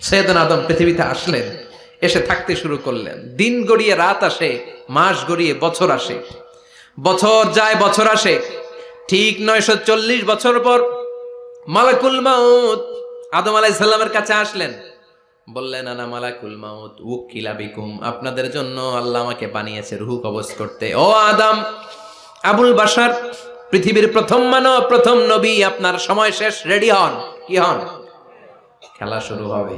সৈয়দনা আদম পৃথিবীতে আসলেন, এসে থাকতে শুরু করলেন। দিন গড়িয়ে রাত আসে, মাস গড়িয়ে বছর আসে, বছর যায় বছর আসে। ঠিক 940 বছর পর মালাকুল মাউত আদম আলাইহিস সালামের কাছে আসলেন। বললেন, আনা মালাকুল মাউত উকিলা বিকুম, আপনাদের জন্য আল্লাহ আমাকে বানিয়েছে রূহ কবজ করতে। ও আদম, আবুল বাশার, পৃথিবীর প্রথম মানব, প্রথম নবী, আপনার সময় শেষ, রেডি হন। কি হন? খেলা শুরু হবে,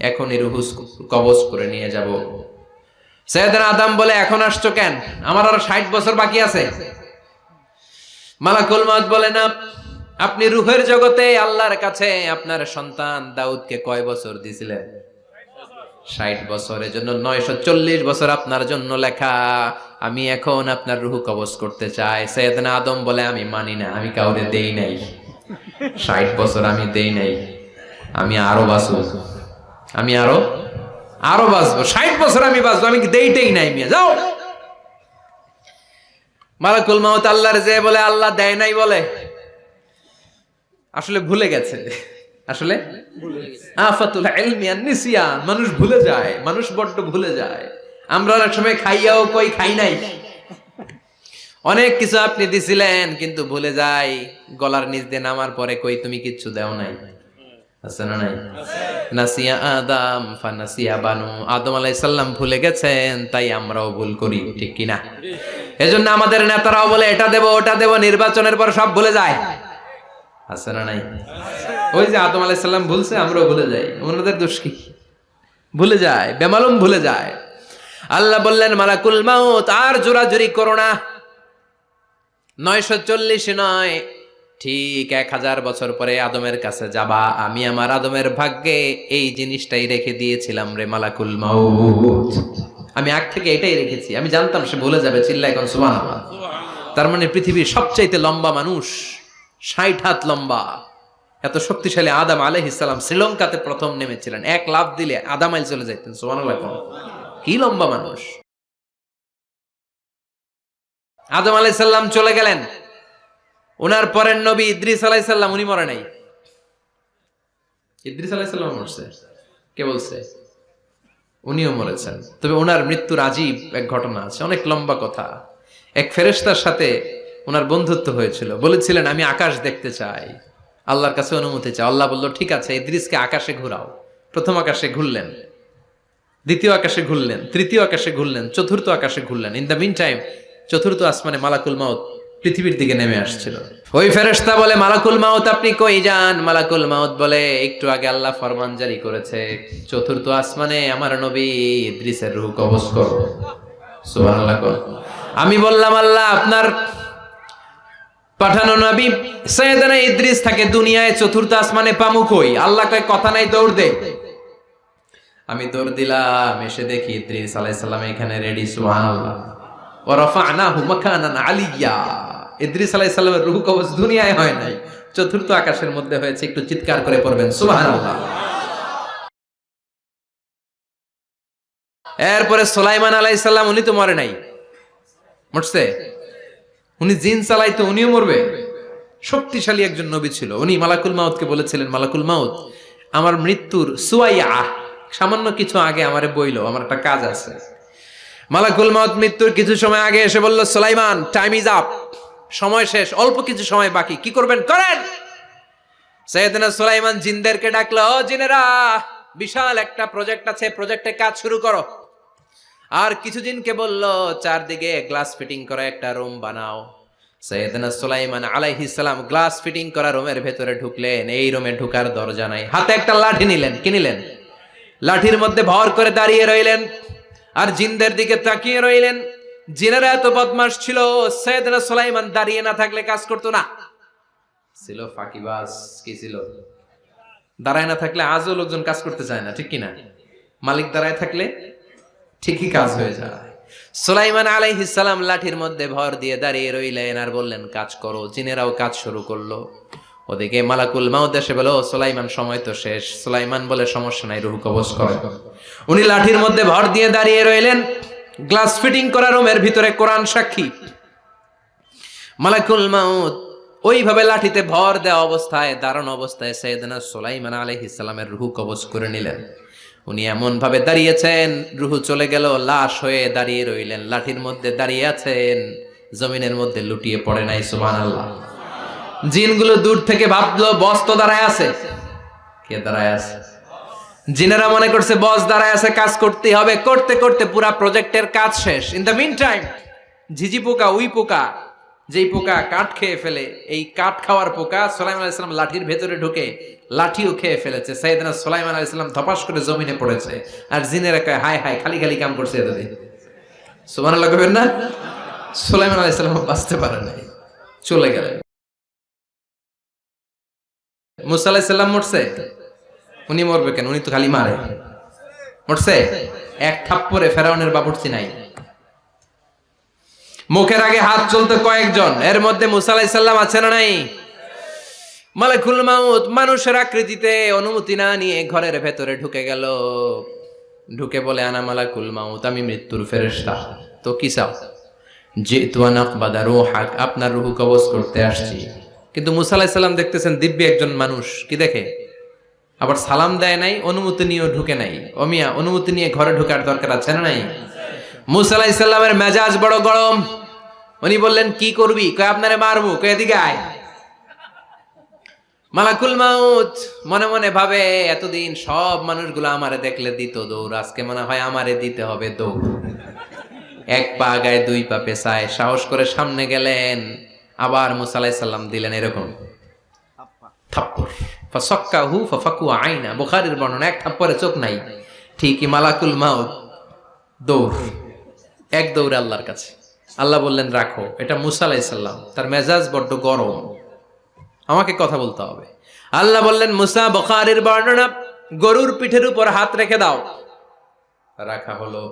এখনই রূহ কবজ করে নিয়ে যাব। সৈয়দনা আদম বলে, এখন আসছো কেন? আমার আরো 60 বছর বাকি আছে। মালাকুল মাউত বলে, না, আপনি রূহের জগতে আল্লাহর কাছে আপনার সন্তান দাউদকে কয় বছর দিয়েছিলেন? 60 বছর। এজন্য 940 বছর আপনার জন্য লেখা। আমি এখন আপনার রূহ কবজ করতে চাই। সৈয়দনা আদম বলে, আমি মানি না, আমি কাউরে দেই নাই। 60 বছর আমি দেই নাই, আমি আরো বাঁচবো, আমি আরো বাঁচবো, 60 বছর আমি বাঁচবো, আমি দেইতেই নাই। মিয়া যাও। মালাকুল মাউত আল্লাহর যে বলে আল্লাহ দেয় নাই বলে, আসলে ভুলে গেছে। আসলে আফাতুল ইলমি আন-নিসিয়ান, মানুষ ভুলে যায়, মানুষ বড্ড ভুলে যায়। আমরা অনেক সময় খাইয়াও কই খাই নাই। অনেক কিছু আপনি দিছিলেন কিন্তু ভুলে যাই, গলার নিচ দিয়ে নামার পরে কই তুমি কিচ্ছু দেও নাই। আছে না নাই? নাসিয়া আদম ফানাসিয়া বানু, আদম আলাইহিস সালাম ভুলে গেছেন, তাই আমরাও ভুল করি, ঠিক কি না? এজন্য আমাদের নেতারাও বলে এটা দেব ওটা দেব, নির্বাচনের পর সব ভুলে যায়। আছে না নাই? ওই যে আদম আলাইহিস সালাম ভুলছে, আমরাও ভুলে যাই। ওনাদের দোষ কি? ভুলে যায়, বেমালুম ভুলে যায়। আল্লাহ বললেন, মালাকুল মাউত আর জোরাজুরি করো না। 940 নয়, ঠিক 1000 বছর পরে আদমের কাছে যাবা। আমি আমার আদমের ভাগ্যে এই জিনিসটাই রেখে দিয়েছিলাম রে মালাকুল মাউত। আমি আগ থেকে এটাই রেখেছি, আমি জানতাম সে ভুলে যাবে। চিল্লায় এখন সুবহানাল্লাহ। তার মানে পৃথিবীর সবচাইতে লম্বা মানুষ, 60 হাত লম্বা, এত শক্তিশালী আদম আলাইহিস সালাম শ্রীলঙ্কাতে প্রথম নেমেছিলেন। এক লাফ দিলে আধা মাইল চলে যাইতেন। সুবহানাল্লাহ। কি লম্বা মানুষ! আদম আলাইহিস সালাম চলে গেলেন। ওনার পরের নবী ইদ্রিস আলাইহিস সালাম, উনি মরে নাই। ইদ্রিস আলাইহিস সালাম মরছে, কে বলছে? উনিও মরেছেন। তবে ওনার মৃত্যুর আজীব এক ঘটনা আছে, অনেক লম্বা কথা। এক ফেরেশতার সাথে ওনার বন্ধুত্ব হয়েছিল। বলেছিলেন, আমি আকাশ দেখতে চাই, আল্লাহর কাছে অনুমতি চাই। আল্লাহ বলল, ঠিক আছে, ইদ্রিসকে আকাশে ঘুরাও। প্রথম আকাশে ঘুরলেন, দ্বিতীয় আকাশে ঘুরলেন, তৃতীয় আকাশে ঘুরলেন, চতুর্থ আকাশে ঘুরলেন। ইন দ্য মিন টাইম চতুর্থ আসমানে মালাকুল মাউত পৃথিবীর দিকে নেমে আসছিল। ওই ফেরেশতা বলে, মালাকুল মাউত আপনি কই যান? মালাকুল মাউত বলে, একটু আগে আল্লাহ ফরমান জারি করেছে, চতুর্থ আসমানে আমার নবী ইদ্রিসের রূহ কবজ করো। সুবহানাল্লাহ। আমি বললাম, আল্লাহ আপনার পাঠানো নবী সৈয়দনা ইদ্রিস থাকে দুনিয়ায়, চতুর্থ আসমানে পামু কই? আল্লাহ কয়, কথা নাই, দৌড় দে। আমি দৌড় দিলাম, এসে দেখি ইদ্রিস আলাইহিস সালাম এখানে রেডি। সুবহানাল্লাহ। ওয়া রাফা'নাহু মাকানান আলিয়্যা। ইদ্রিস আলাইহিস সালামের রূহ কবজ দুনিয়ায় হয় নাই, চতুর্থ আকাশের মধ্যে হয়েছে। একটু চিৎকার করে পড়বেন সুবহানাল্লাহ। এরপরে সুলাইমান আলাইহিস সালাম, উনি তো মরে নাই, মরছে। উনি জিন চালাইতো, উনিও মরবে। শক্তিশালী একজন নবী ছিল। উনি মালাকুল মাউতকে বলেছিলেন, মালাকুল মাউত আমার মৃত্যুর সুয়াইয়া, সামান্য কিছু আগে আমারে বইলো, আমার একটা কাজ আছে। মালাকুল মাউত মৃত্যুর কিছু সময় আগে এসে বলল, সুলাইমান টাইম ইজ আপ, সময় শেষ, অল্প কিছু সময় বাকি, কি করবেন করেন। সাইয়েদনা সুলাইমান জিনদেরকে ডাকলো, ও জিনেরা, বিশাল একটা প্রজেক্ট আছে, প্রজেক্টে কাজ শুরু করো। আর কিছু জিনকে বলল, চারদিকে গ্লাস ফিটিং করা একটা রুম বানাও। সাইয়েদনা সুলাইমান আলাইহিস সালাম গ্লাস ফিটিং করা রুমের ভেতরে ঢুকলেন। এই রুমে ঢুকার দরজা নাই, হাতে একটা লাঠি নিলেন। কি নিলেন? লাঠির মধ্যে ভর করে দাঁড়িয়ে রইলেন আর জিনদের দিকে তাকিয়ে রইলেন। জিনেরা এত বদমাশ ছিল, সাইয়েদনা সুলাইমান দাঁড়িয়ে না থাকলে কাজ করতো না। ছিল ফাঁকিবাজ। কি ছিল? দাঁড়ায় না থাকলে আজও লোকজন কাজ করতে চায় না, ঠিক কিনা? মালিক দাঁড়ায় থাকলে ঠিকই কাজ হয়ে যায়। সুলাইমান আলাইহিস সালাম লাঠির মধ্যে ভর দিয়ে দাঁড়িয়ে রইলেন আর বললেন, কাজ করো। জিনেরাও কাজ শুরু করলো। ওদিকে মালাকুল মাউত এসে বলে, ও সুলাইমান সময় তো শেষ। সুলাইমান বলে, সমস্যা নাই, রূহ কবজ করে। উনি লাঠির মধ্যে ভর দিয়ে দাঁড়িয়ে রইলেন। গ্লাস ফিটিং করা রুমের ভিতরে কোরআন সাক্ষী। মালাকুল মাউত ওইভাবে লাঠিতে ভর দেওয়া অবস্থায়, দাঁড়ানো অবস্থায় সাইয়েদনা সুলাইমান আলাইহিস সালামের রূহ কবজ করে নিলেন। উনি এমন ভাবে দাঁড়িয়েছেন, রূহ চলে গেল, লাশ হয়ে দাঁড়িয়ে রইলেন, লাঠির মধ্যে দাঁড়িয়ে আছেন, জমিনের মধ্যে লুটিয়ে পড়ে নাই। সুবহানাল্লাহ। জিনগুলো দূর থেকে ভাবলো বস তো দাঁড়ায় আছে। কে দাঁড়ায় আছে? জিনেরা মনে করছে বস দাঁড়ায় আছে, কাজ করতেই হবে। করতে করতে পুরা প্রজেক্টের কাজ শেষ। ইন দ্য মিন টাইম ঝিঝি পোকা, উই পোকা, যেই পোকা কাঠ খেয়ে ফেলে, এই কাঠ খাওয়ার পোকা সুলাইমান আলাইহিস সালাম লাঠির ভেতরে ঢুকে লাঠিও খেয়ে ফেলেছে। সাইয়েদনা সুলাইমান আলাইহিস সালাম ধপাস করে জমিনে পড়েছে। আর জিনেরা কয় হায় হায়, খালি খালি কাম করছে এতদিন। সুবহানাল্লাহ কইবেন না? সুলাইমান আলাইহিস সালাম বাঁচতে পারে নাই, চলে গেলেন। মুসা আলাইহিস সালাম মরছে? উনি মরবে কেন? উনি তো খালি মারে। মরছে? এক থাপ্পড়ে ফেরাউনের বাবুর্চি নাই। মুখের আগে হাত চলতে কয়েকজন, এর মধ্যে মুসা আলাইহিস সালাম আছে না নাই? মালাকুল মাউত মানুষের আকৃতিতে অনুমতি না নিয়ে ঘরের ভেতরে ঢুকে গেল। ঢুকে বলে আনা মালাকুল মাউত, আমি মৃত্যুর ফেরেশতা। তো কি চাও? জিতু আন আকবাদা রূহাক, আপনার রূহ কবজ করতে আসছি। কিন্তু মুসা আলাইহিস সালাম দেখতেছেন দিব্যি একজন মানুষ, কি দেখে? আবার সালাম দেয় নাই, অনুমতি নিয়েও ঢুকে নাই। অমিয়া অনুমতি নিয়ে ঘরে ঢোকার দরকার আছে না নাই? মুসা আলাইহিস সালামের মেজাজ বড় গরম। উনি বললেন কি করবি? কয় আপনারে মারবো। কয় এদিকে আয়। মালাকুল মাউত মনে মনে ভাবে এতদিন সব মানুষগুলো আমারে দেখলে দিত দৌড়, আজকে মনে হয় আমারে দিতে হবে দৌড়। এক পা গায়ে দুই পা পেছায় সাহস করে সামনে গেলেন। আবার মুসা আলাইহিস সালাম দিলেন এরকম থাপ্পড়। ফাসাক্কাহু ফাফাকু আইনা, বুখারীর বর্ণনা, এক থাপ্পড়ে চোখ নাই। ঠিকই মালাকুল মাউত দৌড়, এক দৌড়ে আল্লাহর কাছে। আল্লাহ বললেন রাখো, এটা মুসা আলাইহিস সালাম, তার মেজাজ বড্ড গরম, আমাকে কথা বলতে হবে। আল্লাহ বললেন মুসা, বুখারীর বর্ণনা, গরুর পিঠের উপর হাত রেখে দাও। রাখা হলো।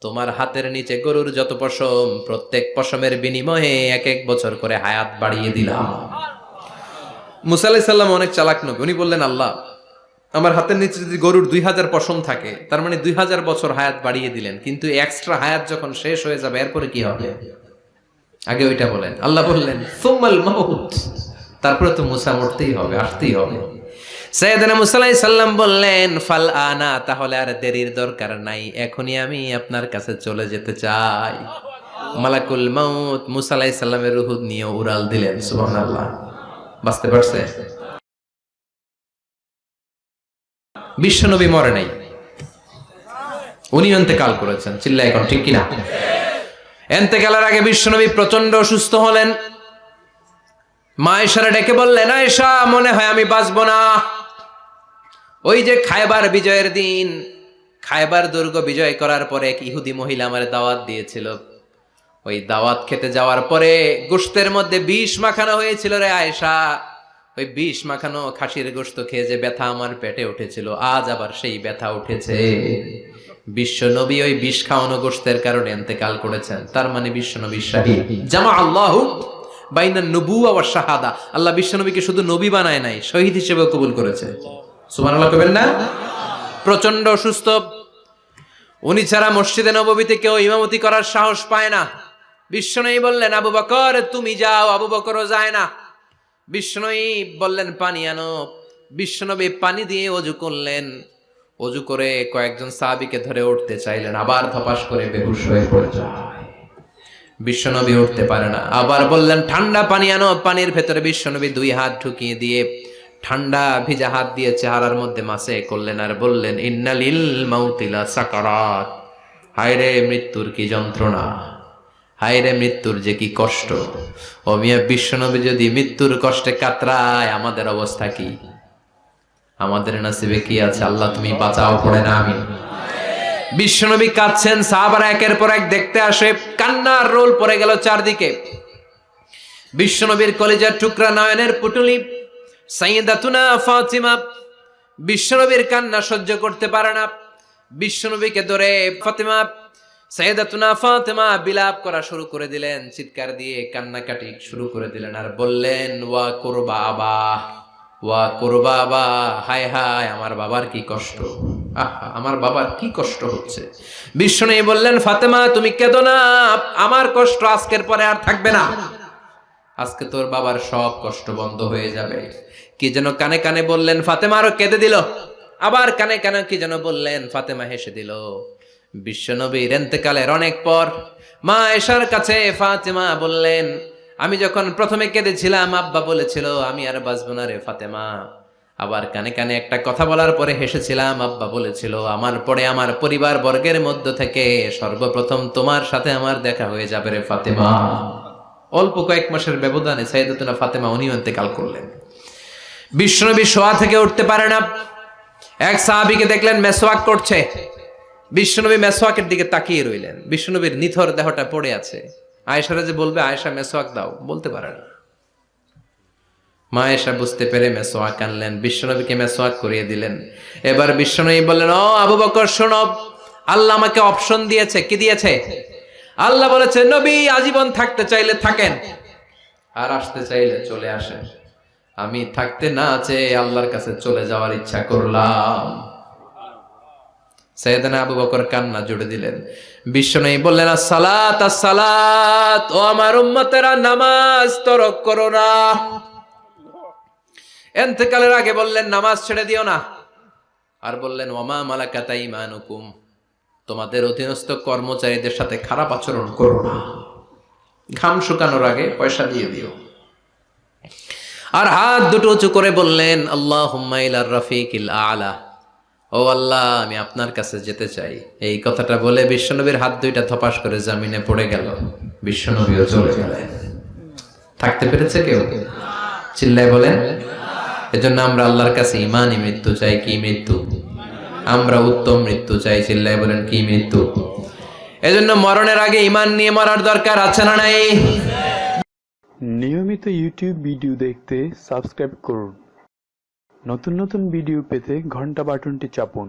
তোমার হাতের নিচে গরুর যত পশম, প্রত্যেক পশমের বিনিময়ে এক এক বছর করে হায়াত বাড়িয়ে দিলাম। মুসা আলাইহিস সালাম অনেক চালাক নবী। উনি বললেন আল্লাহ, আমার হাতের নিচে যদি গরুর 2000 পশম থাকে, তার মানে 2000 বছর হায়াত বাড়িয়ে দিলেন, কিন্তু এক্সট্রা হায়াত যখন শেষ হয়ে যাবে এরপরে কি হবে? আগে ওইটা বলেন। আল্লাহ বললেন সুম্মাল মাউত, তারপরে তো মুসা মরতেই হবে, আসতেই হবে। সাইয়েদনা মুসা আলাইহিস সালাম বললেন ফাল আনা, তাহলে আর দেরির দরকার নাই, এখনই আমি আপনার কাছে চলে যেতে চাই। মালাকুল মাউত মুসা আলাইহিস সালামের রূহ নিয়ে উড়াল দিলেন। সুবহানাল্লাহ। বাঁচতে পারছে? বিশ্বনবী মরে নাই, উনি ইন্তেকাল করেছেন। চিল্লায় এখন ঠিক কিনা? ইন্তেকালের আগে বিশ্বনবী প্রচন্ড অসুস্থ হলেন। মা আয়েশারে ডেকে বললেন, আয়েশা মনে হয় আমি বাঁচব না। ওই যে খায়বার বিজয়ের দিন, খায়বার দুর্গ বিজয় করার পরে এক ইহুদি মহিলা আমার দাওয়াত দিয়েছিল। ওই দাওয়াত খেতে যাওয়ার পরে গোশতের মধ্যে বিষ মাখানো হয়েছিল রে আয়েশা। ওই বিষ মাখানো খাসির গোশত খেয়ে যে ব্যথা আমার পেটে উঠেছিল, আজ আবার সেই ব্যথা উঠেছে। বিশ্বনবী ওই বিষ খাওয়ানো গোশতের কারণে ইন্তেকাল করেছেন। তার মানে বিশ্বনবী শাহীদ। জামা আল্লাহু বাইনা নবুওয়া ওয়া শাহাদা, আল্লাহ বিশ্বনবীকে শুধু নবী বানায় নাই, শহীদ হিসেবে কবুল করেছে। সুবহানাল্লাহ কইবেন না? প্রচন্ড অসুস্থ, উনি ছাড়া মসজিদে নববীতে কেউ ইমামতি করার সাহস পায় না। বিশ্বনবী বললেন আবু বকর তুমি যাও, আবু বকরও যায় না। বিশ্বনবী বললেন পানি আনো। বিশ্বনবী পানি দিয়ে ওযু করলেন। ওযু করে কয়েকজন সাহাবীকে ধরে উঠতে চাইলেন, আবার ধপাস করে বেহুশ হয়ে পড়ে যায়। বিশ্বনবী উঠতে পারে না। আবার বললেন ঠান্ডা পানি আনো। পানির ভেতরে বিশ্বনবী 2 হাত ঢুকিয়ে দিয়ে ঠান্ডা ভিজা হাত দিয়ে চেহারার মধ্যে মাসে করলেন আর বললেন ইন্নালিল মাউতিলা সাকারাত, হায়রে মৃত্যুর কি যন্ত্রণা, হায়রে মৃত্যুর যে কি কষ্ট। ও মিয়া, বিশ্বনবী যদি মৃত্যুর কষ্টে কাতরায়, আমাদের অবস্থা কি? আমাদের নসিবে কি আছে? আল্লাহ তুমি বাঁচাও, পড়ে না আমিন। বিশ্বনবী কাঁদছেন, সাহাবারা একের পর এক দেখতে আসে, কান্নার রোল পড়ে গেল চারদিকে। বিশ্বনবীর কলিজার টুকরা নয়নের পুটুলি সাইয়্যিদাতুনা ফাতিমা বিশ্বনবীর কান্না সহ্য করতে পারে না। বিশ্বনবীকে ধরে ফাতিমা, সাইয়্যিদাতুনা ফাতিমা বিলাপ করা শুরু করে দিলেন, চিৎকার দিয়ে কান্নাকাটি শুরু করে দিলেন আর বললেন ওয়া কুরবা আবা, ওয়া কুরবা আবা, হায় হায় আমার বাবার কি কষ্ট, আমার বাবার কি কষ্ট হচ্ছে। বিশ্বনবী বললেন ফাতেমা তুমি কেঁদো না, আমার কষ্ট আজকের পরে আর থাকবে না। আজকে তোর বাবার সব কষ্ট বন্ধ হয়ে যাবে। কি যেন কানে কানে বললেন, ফাতেমা আরো কেঁদে দিল। আবার কানে কানে কি যেন বললেন, ফাতেমা হেসে দিল। বিশ্বনবীর ইন্তেকালের অনেক পর মা আয়েশার কাছে ফাতেমা বললেন, আমি যখন প্রথমে কেঁদেছিলাম আব্বা বলেছিল আমি আর বাঁচব না রে ফাতেমা। আবার কানে কানে একটা কথা বলার পরে হেসেছিলাম, আব্বা বলেছিল আমার পরে আমার পরিবার বর্গের মধ্য থেকে সর্বপ্রথম তোমার সাথে আমার দেখা হয়ে যাবে রে ফাতেমা। অল্প কয়েক মাসের ব্যবধানে সাইয়েদাতুনা ফাতেমা উনিও ইন্তেকাল করলেন। বিশ্বনবী শোয়া থেকে উঠতে পারে না। এক সাহাবীকে দেখলেন মেসওয়াক করছে। বিশ্বনবী মেসওয়াকের দিকে তাকিয়ে রইলেন। বিশ্বনবীর নিথর দেহটা পড়ে আছে। আয়েশারা যে বলবে আয়েশা মেসওয়াক দাও, বলতে পারে না। মা আয়েশা বুঝতে পেরে মেসওয়াক আনলেন, বিশ্বনবীকে মেসওয়াক করিয়ে দিলেন। এবার বিশ্বনবী বললেন, ও আবু বকর শোনো, আল্লাহ আমাকে অপশন দিয়েছে। কি দিয়েছে? আল্লাহ বলেছে নবী আজীবন থাকতে চাইলে থাকেন, আর আসতে চাইলে চলে আসেন। আমি থাকতে না চেয়ে আল্লাহর কাছে চলে যাওয়ার ইচ্ছা করলাম। সাইয়েদনা আবু বকর কান্না জুড়ে দিলেন। বিশ্বনবী বললেন, আসসালাত আসসালাত, ও আমার উম্মতেরা নামাজ তরক করো না। ইন্তেকালের আগে বললেন নামাজ ছেড়ে দিও না। আর বললেন ওয়ামা মালাকাত আইমানুকুম, তোমাদের অধীনস্থ কর্মচারীদের সাথে খারাপ আচরণ করো না। ঘাম শুকানোর আগে পয়সা দিয়ে দিও। আর হাত দুটো উঁচু করে বললেন আল্লাহুম্মা ইলার রাফিকিল আলা, ও আল্লাহ আমি আপনার কাছে যেতে চাই। এই কথাটা বলে বিশ্বনবীর হাত দুইটা ধপাস করে জমিনে পড়ে গেল। বিশ্বনবীও চলে গেলেন। থাকতে পেরেছে কেউ? চিল্লায় বলেন। এজন্য আমরা আল্লাহর কাছে ইমানই মৃত্যু চাই। কি মৃত্যু? আমরা উত্তম মৃত্যু চাই। চিল্লায় বলেন কি মৃত্যু? এজন্য মরণের আগে ইমান নিয়ে মরার দরকার আছে না নাই? নিয়মিত ইউটিউব ভিডিও দেখতে সাবস্ক্রাইব করুন। নতুন নতুন ভিডিও পেতে ঘন্টা বাটনটি চাপুন।